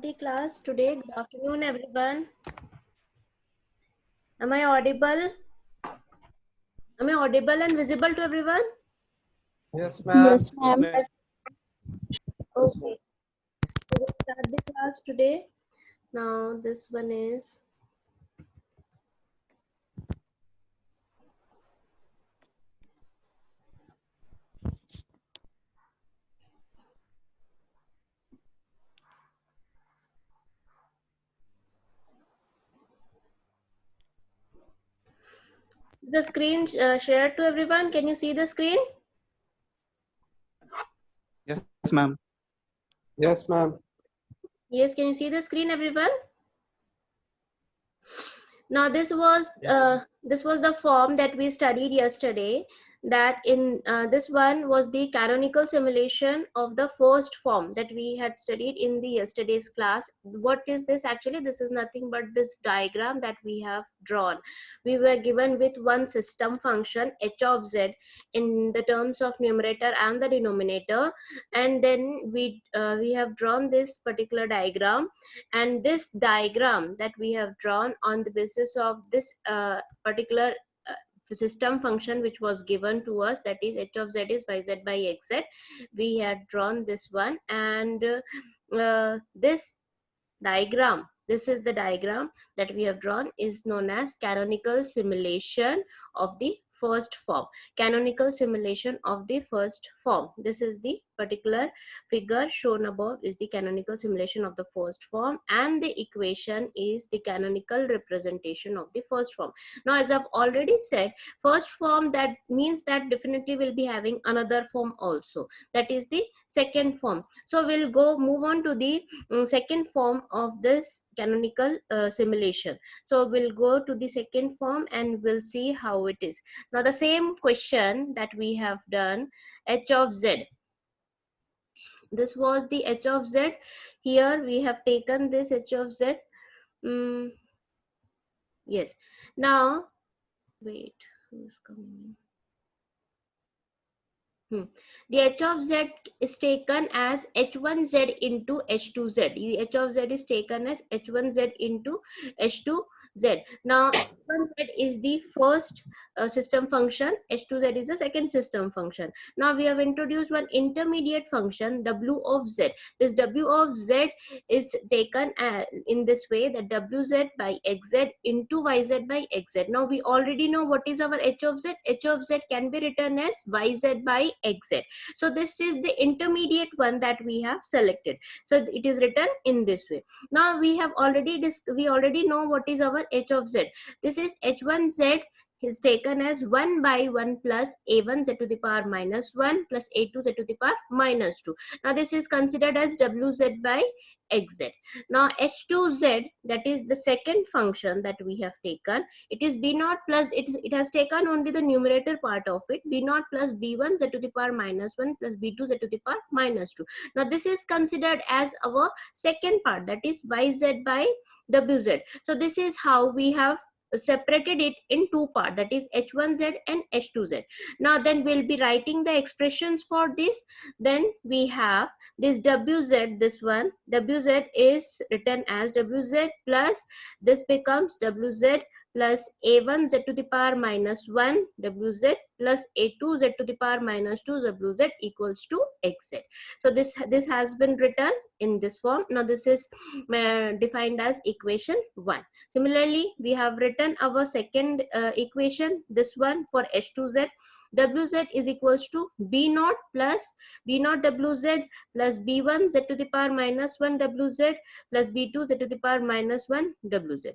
the class today. Good afternoon, everyone. Am I audible? Am I audible and visible to everyone? Yes, ma'am. Yes, ma'am. Okay. So we'll start the class today. Now, this one is the screen shared to everyone. Can you see the screen? Yes, ma'am. Yes, ma'am. Yes, can you see the screen, everyone? Now, this was the form that we studied yesterday. That in this one was the canonical simulation of the first form that we had studied in the yesterday's class. What is this actually? This is nothing but this diagram that we have drawn. We were given with one system function h of z in the terms of numerator and the denominator, and then we have drawn this particular diagram, and this diagram that we have drawn on the basis of this particular system function which was given to us, that is h of z is yz by xz. We had drawn this one, and this diagram, this is the diagram that we have drawn, is known as canonical simulation of the first form. Canonical simulation of the first form. This is the particular figure shown above is the canonical simulation of the first form, and the equation is the canonical representation of the first form. Now, as I've already said, first form, that means that definitely will be having another form also, that is the second form. So we'll move on to the second form of this canonical simulation. So we'll go to the second form and we'll see how it is. Now, the same question that we have done, h of z. This was the h of z. Here we have taken this h of z. Yes. Now, wait, who's coming in? The h of z is taken as h1z into h2z. The h of z is taken as h1z into h2z. Now, h1z is the first system function, h2z is the second system function. Now, we have introduced one intermediate function, w of z. This w of z is taken in this way, that wz by xz into yz by xz. Now, we already know what is our h of z. H of z can be written as yz by xz. So this is the intermediate one that we have selected. So it is written in this way. Now we already know what is our h of z. This is h1z is taken as 1 by 1 plus a1 z to the power minus 1 plus a2 z to the power minus 2. Now this is considered as wz by xz. Now h2z, that is the second function that we have taken, it is b naught plus, it has taken only the numerator part of it, b naught plus b1 z to the power minus 1 plus b2 z to the power minus 2. Now this is considered as our second part, that is yz by wz. So this is how we have separated it in two parts, that is h1z and h2z. Now then we'll be writing the expressions for this. Then we have this wz, this one wz is written as wz plus, this becomes wz plus a1 z to the power minus 1 wz plus a2 z to the power minus 2 wz equals to xz. So this has been written in this form. Now this is defined as equation 1. Similarly, we have written our second equation, this one for h2z. Wz is equals to b naught plus b naught wz plus b1 z to the power minus 1 wz plus b2 z to the power minus 1 wz.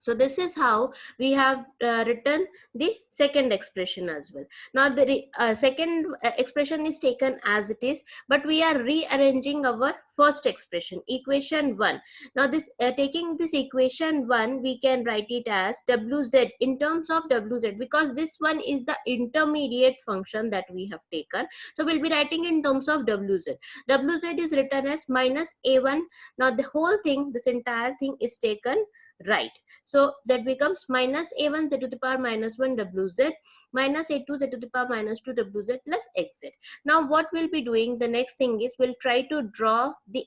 So this is how we have written the second expression as well. Now the second expression is taken as it is, but we are rearranging our first expression, equation 1. Now this taking this equation 1, we can write it as wz in terms of wz, because this one is the intermediate function that we have taken. So we'll be writing in terms of wz. Wz is written as minus a1. Now the whole thing, this entire thing is taken right. So that becomes minus a1 z to the power minus 1 wz minus a2 z to the power minus 2 wz plus xz. Now what we'll be doing, the next thing is we'll try to draw the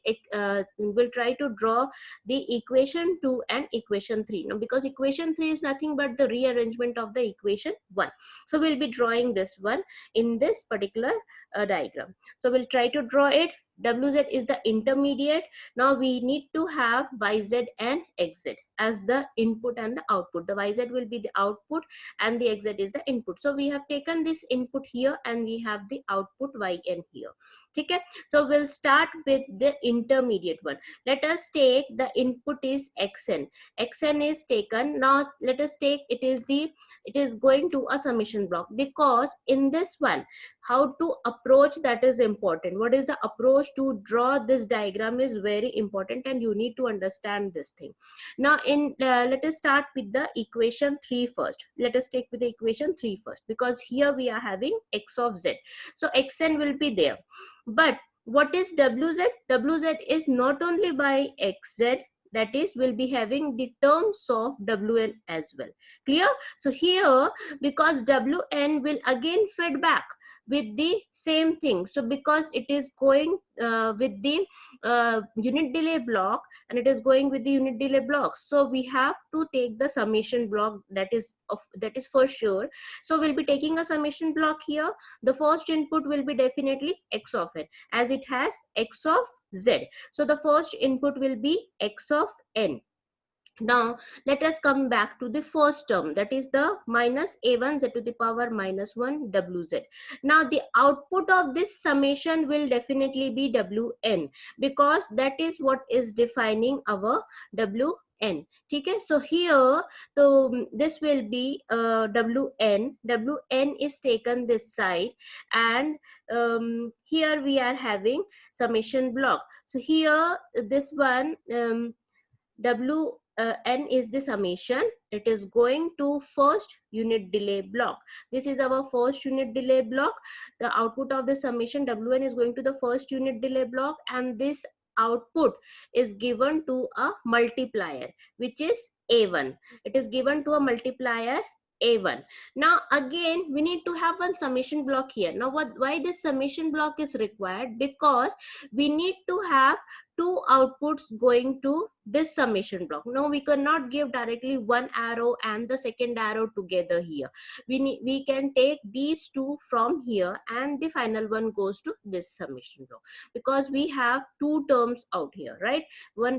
equation 2 and equation 3. Now because equation 3 is nothing but the rearrangement of the equation 1, so we'll be drawing this one in this particular diagram. So we'll try to draw it. Wz is the intermediate. Now we need to have yz and xz as the input and the output. The yz will be the output and the xz is the input. So we have taken this input here and we have the output yn here. Okay, so we'll start with the intermediate one. Let us take the input is xn. Xn is taken. Now let us take it is going to a summation block, because in this one how to approach, that is important. What is the approach to draw this diagram is very important, and you need to understand this thing. Now let us start with the equation 3 first. Let us take with the equation 3 first, because here we are having x of z. So xn will be there. But what is wz? Wz is not only by xz, that is will be having the terms of wn as well. Clear? So here, because wn will again fed back with the same thing. So because it is going with the unit delay block, and it is going with the unit delay block, so we have to take the summation block, that is for sure. So we'll be taking a summation block here. The first input will be definitely x of n, as it has x of z. So the first input will be x of n. Now let us come back to the first term, that is the minus a1 z to the power minus 1 wz. Now the output of this summation will definitely be wn, because that is what is defining our wn. Okay, so here this will be wn is taken this side, and here we are having summation block. So here this one n is the summation. It is going to first unit delay block. This is our first unit delay block. The output of the summation wn is going to the first unit delay block, and this output is given to a multiplier, which is a1. It is given to a multiplier a1. Now again we need to have one summation block here. Now why this summation block is required? Because we need to have two outputs going to this summation block. Now we cannot give directly one arrow and the second arrow together here. We can take these two from here, and the final one goes to this summation block, because we have two terms out here, right?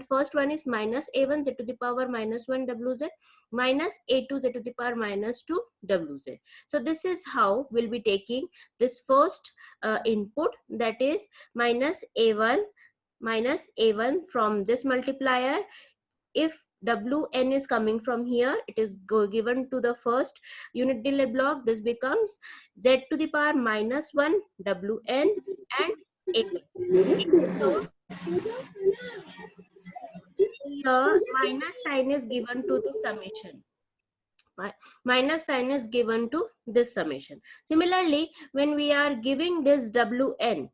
First one is minus a1 z to the power minus 1 wz minus a2 z to the power minus 2 wz. So this is how we'll be taking this first input, that is minus a1 from this multiplier. If wn is coming from here, it is given to the first unit delay block. This becomes z to the power minus 1 wn and a1. So here minus sign is given to the summation. Minus sign is given to this summation. Similarly, when we are giving this wn,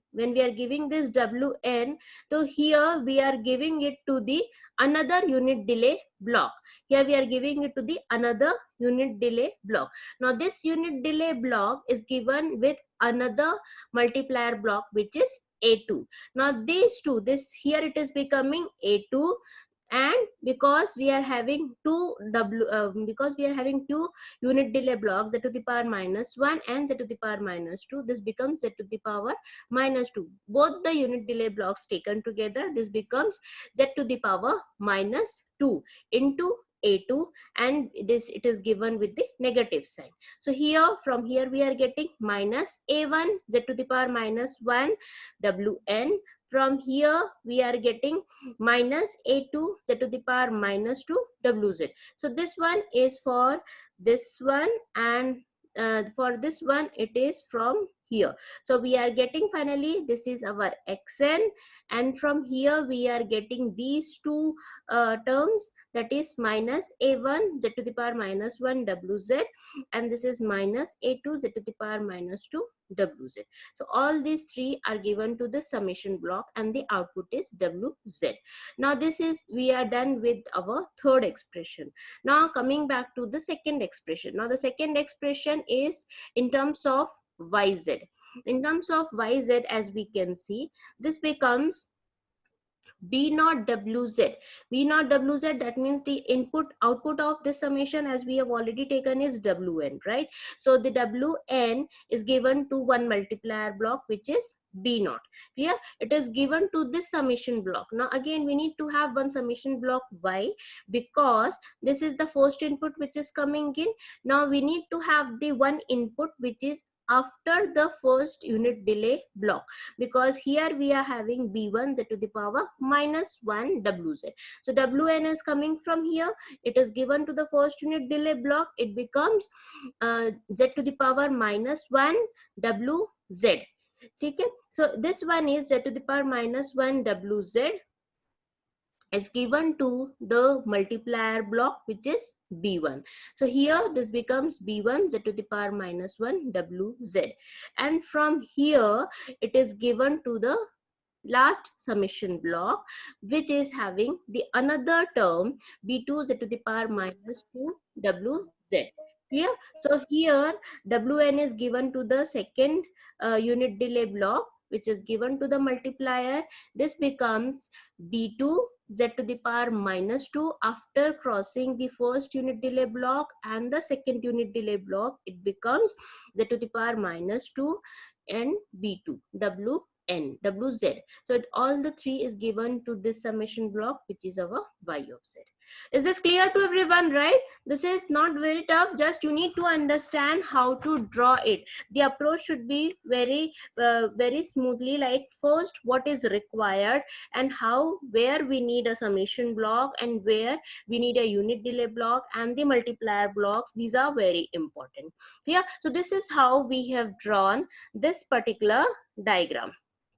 so here we are giving it to the another unit delay block. Here we are giving it to the another unit delay block. Now this unit delay block is given with another multiplier block, which is a2. Now these two, this here it is becoming a2, and because we are having two unit delay blocks, z to the power minus 1 and z to the power minus 2, this becomes z to the power minus 2. Both the unit delay blocks taken together, this becomes z to the power minus 2 into a2, and this it is given with the negative sign. So here, from here we are getting minus a1 z to the power minus 1 wn. From here we are getting minus a2 z to the power minus 2 wz. So this one is for this one, and for this one it is from here. So we are getting finally this is our xn, and from here we are getting these two terms, that is minus a1 z to the power minus 1 wz, and this is minus a2 z to the power minus 2 wz. So all these three are given to the summation block and the output is wz. Now this is, we are done with our third expression. Now coming back to the second expression. Now the second expression is in terms of yz. In terms of yz, as we can see, this becomes B naught WZ. B naught WZ, that means the input output of this summation, as we have already taken, is Wn, right? So the Wn is given to one multiplier block, which is B naught. Clear? It is given to this summation block. Now again we need to have one summation block Y, because this is the first input which is coming in. Now we need to have the one input which is after the first unit delay block, because here we are having b1 z to the power minus 1 wz. So wn is coming from here, it is given to the first unit delay block, it becomes z to the power minus 1 wz. Okay, so this one is z to the power minus 1 wz is given to the multiplier block, which is b1. So here this becomes b1 z to the power minus 1 wz, and from here it is given to the last summation block, which is having the another term b2 z to the power minus 2 wz. Clear? So here wn is given to the second unit delay block, which is given to the multiplier. This becomes b2 z to the power minus 2 after crossing the first unit delay block and the second unit delay block, it becomes z to the power minus 2 and b2 wz. So all the three is given to this summation block, which is our y of z. Is this clear to everyone, right? This is not very tough, just you need to understand how to draw it. The approach should be very smoothly, like first what is required and how, where we need a summation block and where we need a unit delay block and the multiplier blocks. These are very important. Yeah, so this is how we have drawn this particular diagram.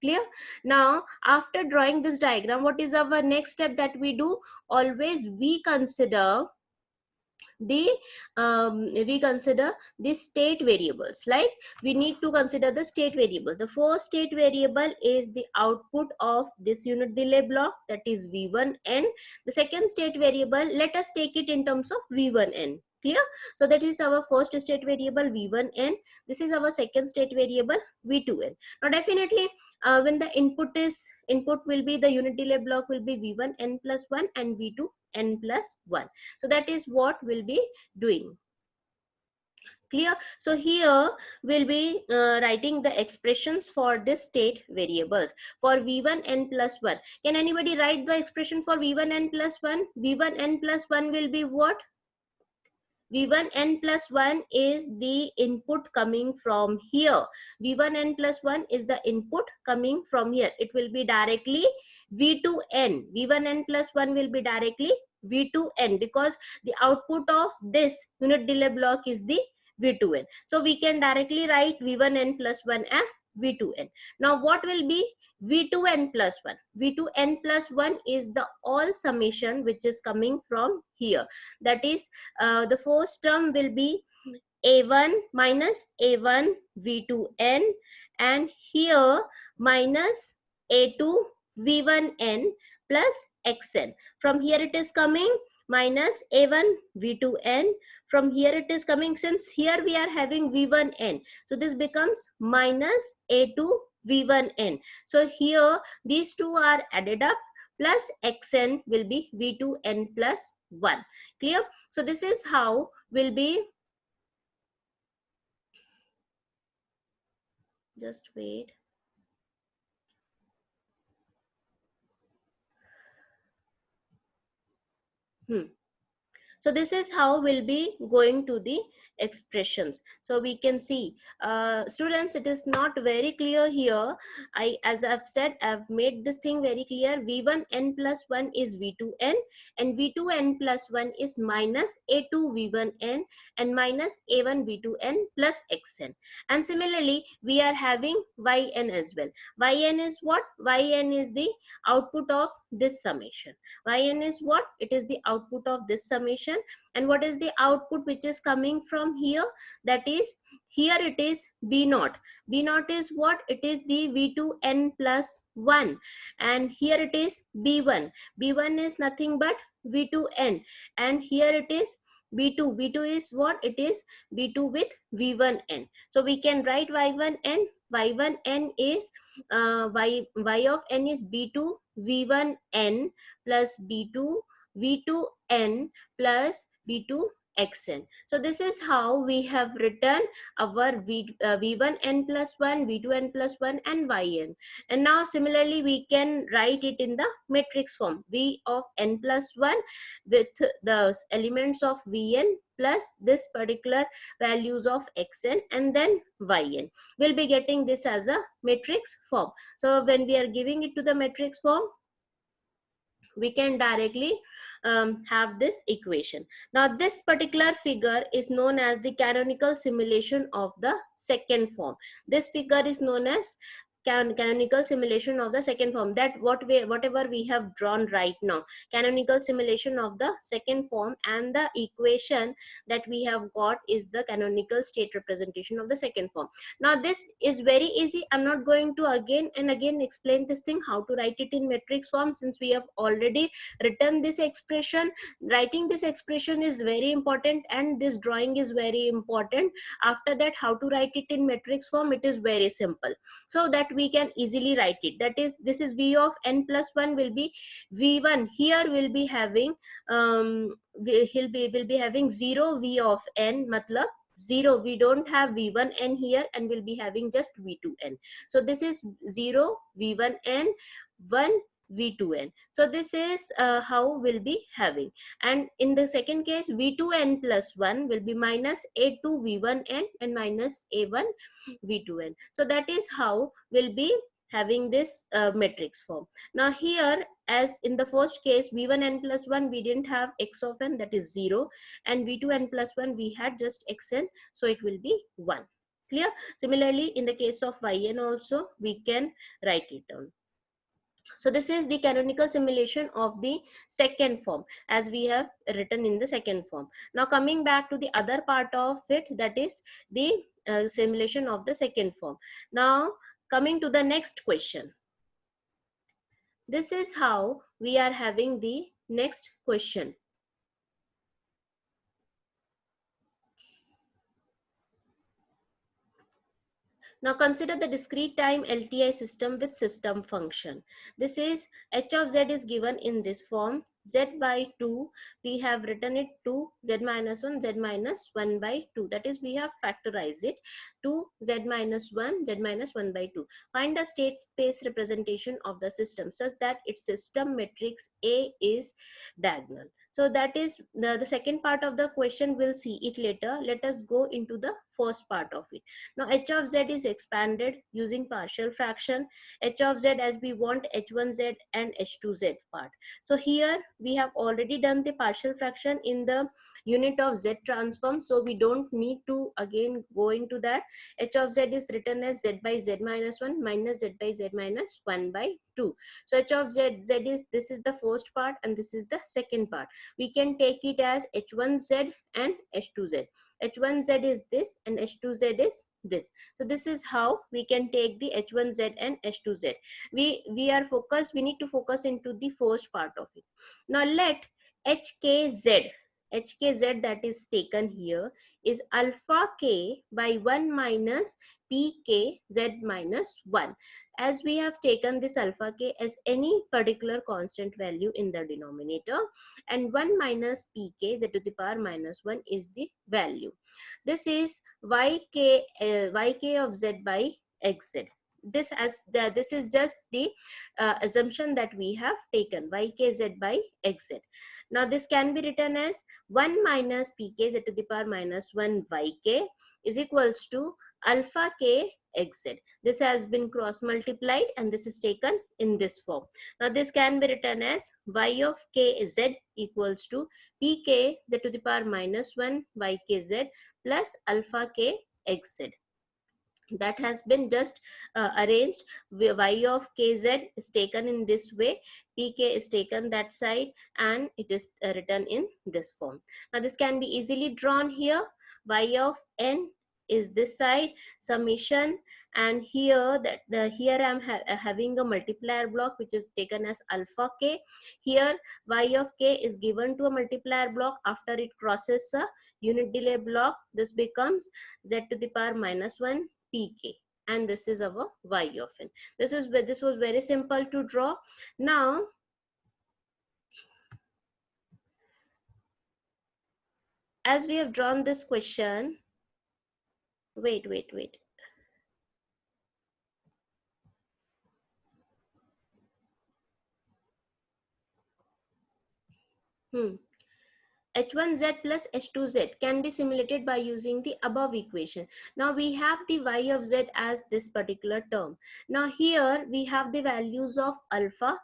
Clear? Now after drawing this diagram, what is our next step that we do? Always we consider the state variables. Like we need to consider the state variable. The first state variable is the output of this unit delay block, that is v1n. The second state variable, let us take it in terms of v1n. Clear? So that is our first state variable v1n. This is our second state variable v2n. Now definitely when the input will be, the unit delay block will be v1n plus 1 and v2n plus 1. So that is what we'll be doing. Clear? So here we'll be writing the expressions for this state variables for v1n plus 1. Can anybody write the expression for v1n plus 1? v1n plus 1 will be what? v1n plus 1 is the input coming from here. v1n plus 1 is the input coming from here. It will be directly v2n. v1n plus 1 will be directly v2n, because the output of this unit delay block is the v2n. So we can directly write v1n plus 1 as v2n. Now what will be v2n plus 1? v2n plus 1 is the all summation which is coming from here. That is the first term will be a1 minus a1 v2n, and here minus a2 v1n plus xn. From here it is coming minus a1 v2n. From here it is coming, since here we are having v1n, so this becomes minus a2 v1n. So here these two are added up, plus xn will be v2n plus 1. Clear? So this is how will be, just wait. So this is how we'll be going to the expressions. So we can see, students, it is not very clear here. As I've said, I've made this thing very clear. V1n plus 1 is V2n, and V2n plus 1 is minus A2 V1n and minus A1 V2n plus xn. And similarly, we are having yn as well. Yn is what? Yn is the output of this summation. Yn is what? It is the output of this summation. And what is the output which is coming from here? That is, here it is b naught. B naught is what? It is the V2n plus 1, and here it is b1. B1 is nothing but V2n, and here it is b2. B2 is what? It is b2 with V1n. So we can write y1n. Y1n is y of n is b2 V1n plus b2 V2n plus b2 xn. So this is how we have written our v1n plus 1, v2n plus 1 and yn. And now similarly we can write it in the matrix form. V of n plus 1 with the elements of vn plus this particular values of xn and then yn. We'll be getting this as a matrix form. So when we are giving it to the matrix form, we can directly have this equation. Now this particular figure is known as the canonical simulation of the second form. This figure is known as canonical simulation of the second form. That whatever we have drawn right now, canonical simulation of the second form, and the equation that we have got is the canonical state representation of the second form. Now this is very easy. I'm not going to again and again explain this thing, how to write it in matrix form, since we have already written this expression. Writing this expression is very important, and this drawing is very important. After that, how to write it in matrix form, it is very simple, so that we can easily write it. That is, this is v of n plus 1 will be v1. Here will be having will be having 0 v of n, matlab 0. We don't have v1n here, and we'll be having just v2n. So this is 0 v1n 1 v2n. So this is how we'll be having. And in the second case, v2n plus 1 will be minus a2 v1n and minus a1 v2n. So that is how we'll be having this matrix form. Now here, as in the first case, v1n plus 1, we didn't have x of n, that is 0, and v2n plus 1 we had just xn, so it will be 1. Clear? Similarly, in the case of yn also, we can write it down. So this is the canonical simulation of the second form, as we have written in the second form. Now coming back to the other part of it, that is the simulation of the second form. Now coming to the next question. This is how we are having the next question. Now consider the discrete time LTI system with system function. This is h of z is given in this form, z by 2. We have written it to z minus 1, z minus 1 by 2. That is, we have factorized it to z minus 1, z minus 1 by 2. Find the state space representation of the system such that its system matrix A is diagonal. So that is the second part of the question. We'll see it later. Let us go into the first part of it. Now h of z is expanded using partial fraction. H of z, as we want h1z and h2z part. So here we have already done the partial fraction in the unit of z transform, so we don't need to again go into that. H of z is written as z by z minus 1 minus z by z minus 1 by 2. So h of z is, this is the first part and this is the second part. We can take it as h1z and h2z. h1z is this and h2z is this. So this is how we can take the h1z and h2z. We need to focus into the first part of it. Now let hkz that is taken here is alpha k by 1 minus pk z minus 1, as we have taken this alpha k as any particular constant value in the denominator, and 1 minus pk z to the power minus 1 is the value. This is yk of z by xz. this is just the assumption that we have taken, YKZ by XZ. Now this can be written as 1 minus PK to the power minus 1 YK is equals to alpha K XZ. This has been cross multiplied and this is taken in this form. Now this can be written as Y of KZ equals to PK to the power minus 1 YKZ plus alpha K XZ. That has been just arranged. Y of kz is taken in this way, pk is taken that side, and it is written in this form. Now this can be easily drawn here. Y of n is this side, summation, and here here I'm having a multiplier block which is taken as alpha k. Here y of k is given to a multiplier block after it crosses a unit delay block. This becomes z to the power minus 1 pk, and this is our y of n. This was very simple to draw. Now as we have drawn this question, wait. H1z plus H2z can be simulated by using the above equation. Now we have the y of z as this particular term. Now here we have the values of alpha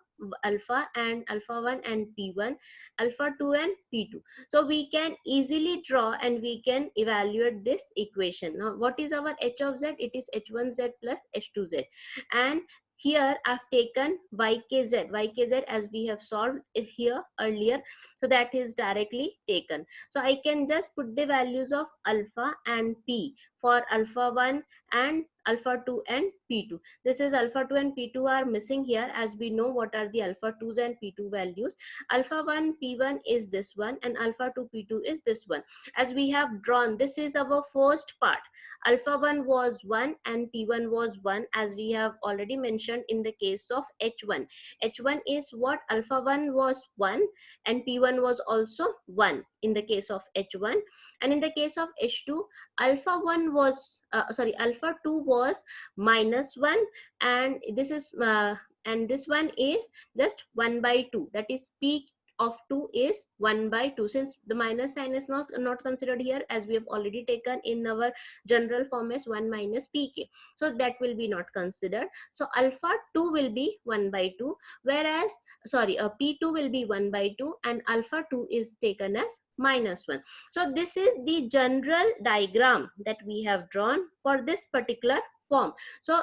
and alpha 1 and p1, alpha 2 and p2. So we can easily draw and we can evaluate this equation. Now what is our h of z? It is h1z plus h2z, and here I've taken YKZ as we have solved it here earlier, so that is directly taken. So I can just put the values of alpha and p for alpha 1 and alpha 2 and p2. This is alpha 2 and p2 are missing here, as we know what are the alpha 2s and p2 values. Alpha 1 p1 is this one and alpha 2 p2 is this one. As we have drawn, this is our first part. Alpha 1 was 1 and p1 was 1, as we have already mentioned in the case of h1. H1 is what? Alpha 1 was 1 and p1 was also 1 in the case of h1, and in the case of h2, alpha 1 was alpha 2 was minus 1, and this is and this one is just 1 by 2, that is p of 2 is 1 by 2. Since the minus sign is not considered here, as we have already taken in our general form as 1 minus pk, so that will be not considered. So alpha 2 will be 1 by 2, whereas p2 will be 1 by 2 and alpha 2 is taken as minus 1. So this is the general diagram that we have drawn for this particular form. So